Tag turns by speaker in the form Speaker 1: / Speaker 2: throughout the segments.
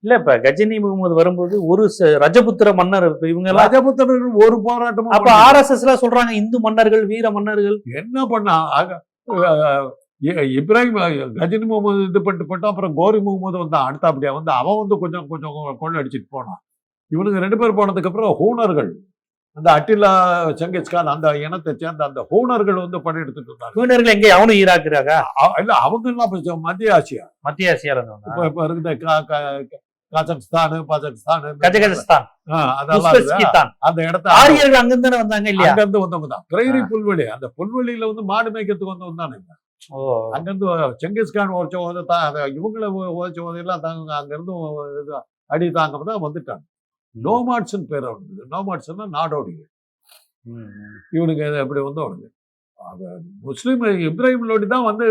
Speaker 1: இல்ல இப்ப கஜினி முகமது வரும்போது ஒரு ரஜபுத்திர மன்னர் இவங்க எல்லாம்
Speaker 2: ரஜபுத்திரர்கள் ஒரு போராட்டமும்
Speaker 1: அப்ப RSS எல்லாம் சொல்றாங்க இந்து மன்னர்கள் வீர மன்னர்கள்
Speaker 2: என்ன பண்ணா இப்ராஹிம் கஜினி முகமது இது பண்ணிட்டு போட்டோம். அப்புறம் கோரி முகமது வந்தான் அடுத்தாப்படியா வந்து அவன் வந்து கொஞ்சம் கொஞ்சம் கொள்ள அடிச்சுட்டு போனான். இவனுக்கு 2 பேர் போனதுக்கு அப்புறம் ஹூனர்கள், அந்த அட்டிலா செங்கிஸ்கான் அந்த இனத்தை சேர்ந்த அந்த ஹூனர்கள் வந்து படையெடுத்துட்டு இருந்தாங்க.
Speaker 1: ஹூனர்கள் எங்க அவனும் ஈராக்குறாங்க
Speaker 2: இல்ல அவங்க எல்லாம் மத்திய
Speaker 1: ஆசியால இருந்தவங்க.
Speaker 2: இப்ப இருக்குது கஜகஸ்தான்,
Speaker 1: கஜகஸ்தான்,
Speaker 2: அதெல்லாம் அந்த இடத்த
Speaker 1: ஆரியர்கள் அங்கிருந்து வந்தாங்க இல்லையா?
Speaker 2: அங்கிருந்து வந்தவங்க தான். பிரேரி புல்வெளி, அந்த புல்வெளியில வந்து மாடு மேய்க்கிறதுக்கு வந்தவங்க தானே. அங்கிருந்து செங்கிஸ்கான் உழைச்ச போது தான் இவங்களை உழைச்ச போதெல்லாம் தாங்க அங்கிருந்து அடி தாங்க தான் வந்துட்டாங்க. நோமாட்ஸ் பேர் அவனுக்கு. நோமாட்ஸ்னா நாடோடிகள். இவனுக்கு எப்படி வந்து அவனுக்கு முஸ்லீம் இப்ராஹிம் லோடி தான் வந்து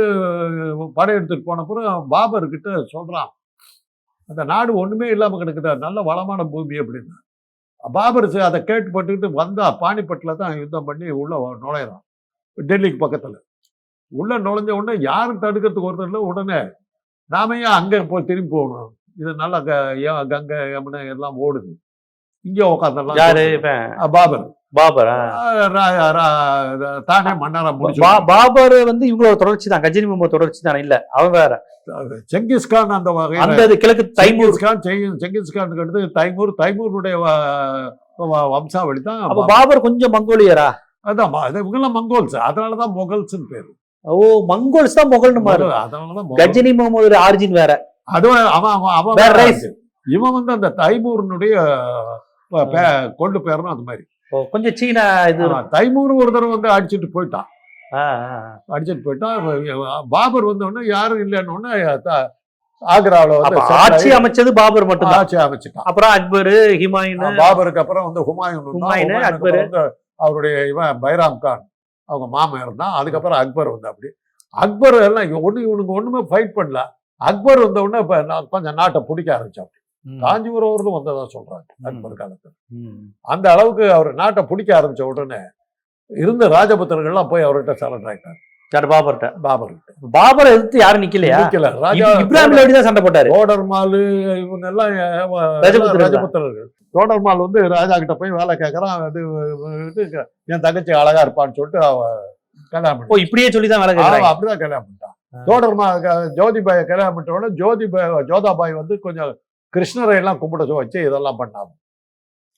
Speaker 2: படையெடுத்துட்டு போன பிறகு பாபர் கிட்ட சொல்றான், அந்த நாடு ஒண்ணுமே இல்லாம கிடக்குதா, நல்ல வளமான பூமி அப்படின்னு. பாபர் அதை கேட்டுப்பட்டுக்கிட்டு வந்தா பானிபட்டில் தான் யுத்தம் பண்ணி உள்ள நுழையிறான். டெல்லிக்கு பக்கத்துல உள்ள நுழைஞ்ச உடனே யாரும் தடுக்கிறதுக்கு ஒருத்தர் இல்லை. உடனே நாம ஏன் அங்க போய் திரும்பி போகணும், இது நல்லா கங்கை யமுனை எல்லாம் ஓடுது, இங்கே உட்காந்துடலாம். பாபர் தானே மன்னரா முடிச்சு.
Speaker 1: பாபர் வந்து இவங்களோட தொடர்ச்சி தான், கஜினி முகமது தொடர்ச்சி தானே. இல்ல அவன் வேற
Speaker 2: செங்கிஸ்கான் அந்த
Speaker 1: வகையில் கிழக்கு
Speaker 2: செங்கிஸ்கானுக்கு அடுத்து தைமூருடைய வம்சாவளி தான்.
Speaker 1: பாபர் கொஞ்சம் மங்கோலியரா?
Speaker 2: அதான் இவங்கெல்லாம் மங்கோல்ஸ், அதனாலதான் மொகல்ஸ் பேரு.
Speaker 1: ஓ, மங்கோல்ஸ் தான் முகல்னு மாறு.
Speaker 2: அதனாலதான்
Speaker 1: கஜினி முகமது ஆரிஜின் வேற.
Speaker 2: அதுவும் அவன் இவன் வந்து அந்த தைமூரனுடைய கொண்டு பேரணும். அது மாதிரி
Speaker 1: கொஞ்சம் சீனா இது.
Speaker 2: தைமூர் ஒரு தடவை வந்து அடிச்சுட்டு போயிட்டான். பாபர் வந்தோடனே யாரும் இல்லைன்னு ஆக்ராவில் வந்து
Speaker 1: ஆட்சி அமைச்சது பாபர் மட்டும்
Speaker 2: ஆட்சி அமைச்சுட்டான்.
Speaker 1: அப்புறம் அக்பர், ஹுமாயூன்.
Speaker 2: பாபருக்கு அப்புறம் வந்து ஹுமாயூன், அக்பர், அவருடைய இவன் பைராம் கான் அவங்க மாமன் இருந்தான். அதுக்கப்புறம் அக்பர் வந்து அப்படி. அக்பர் எல்லாம் இவனுக்கு ஒண்ணுமே ஃபைட் பண்ணல. அக்பர் வந்த உடனே இப்ப கொஞ்சம் நாட்டை பிடிக்க ஆரம்பிச்சா. காஞ்சிபுரம் அவர்களும் வந்ததான் சொல்றாங்க அக்பர் காலத்துல. அந்த அளவுக்கு அவர் நாட்டை பிடிக்க ஆரம்பிச்ச உடனே இருந்த ராஜபுத்திரர்கள்லாம் போய் அவர்கிட்ட சரண்டர் ஆயிட்டாங்க.
Speaker 1: பாபரை எதிர்த்து யாரும் நிக்கலையா? ராஜா இப்ராஹிம் லோடி தான் சண்டை போட்டாரு.
Speaker 2: தோடர்மால் இவங்க எல்லாம் ராஜபுத்திரர்கள். தோடர்மால் வந்து ராஜா கிட்ட போய் வேலை கேட்கறான். என் தங்கச்சி அழகா இருப்பான்னு சொல்லிட்டு அவ கல்யாணம் பண்ணி
Speaker 1: இப்படியே சொல்லிதான் வேலை கேட்கறாங்க.
Speaker 2: அப்படிதான் கல்யாணம் பண்ணிட்டான். தோடர்மால் ஜோதிபாயை கல்யாணம் பண்ணிட்ட உடனே ஜோதாபாய் வந்து கொஞ்சம் கிருஷ்ணரை எல்லாம் கும்பிட வச்சு இதெல்லாம் பண்ணாங்க.